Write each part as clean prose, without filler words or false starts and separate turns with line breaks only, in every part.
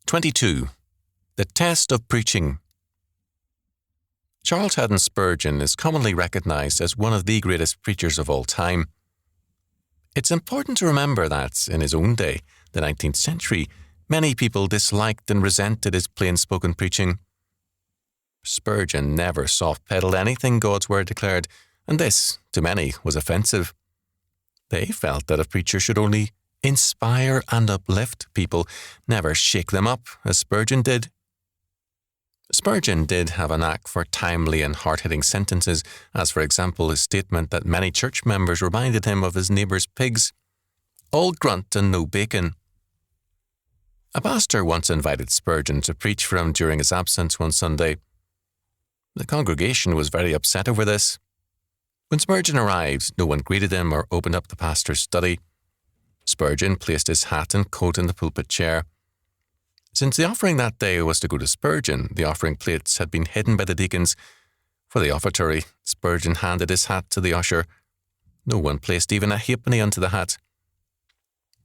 22. The Test of Preaching. Charles Haddon Spurgeon is commonly recognised as one of the greatest preachers of all time. It's important to remember that, in his own day, the 19th century, many people disliked and resented his plain-spoken preaching. Spurgeon never soft-pedalled anything God's word declared, and this, to many, was offensive. They felt that a preacher should only inspire and uplift people, never shake them up, as Spurgeon did. Spurgeon did have a knack for timely and hard-hitting sentences, as for example his statement that many church members reminded him of his neighbour's pigs. All grunt and no bacon. A pastor once invited Spurgeon to preach for him during his absence one Sunday. The congregation was very upset over this. When Spurgeon arrived, no one greeted him or opened up the pastor's study. Spurgeon placed his hat and coat in the pulpit chair. Since the offering that day was to go to Spurgeon, the offering plates had been hidden by the deacons. For the offertory, Spurgeon handed his hat to the usher. No one placed even a halfpenny onto the hat.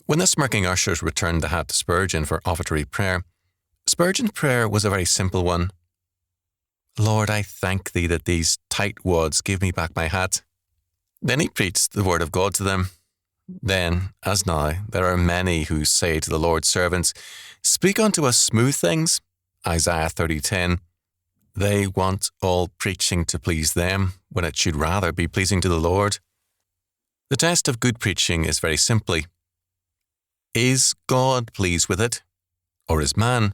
When the smirking ushers returned the hat to Spurgeon for offertory prayer, Spurgeon's prayer was a very simple one. Lord, I thank thee that these tight wads gave me back my hat. Then he preached the word of God to them. Then, as now, there are many who say to the Lord's servants, Speak unto us smooth things, Isaiah 30:10. They want all preaching to please them, when it should rather be pleasing to the Lord. The test of good preaching is very simply, is God pleased with it, or is man?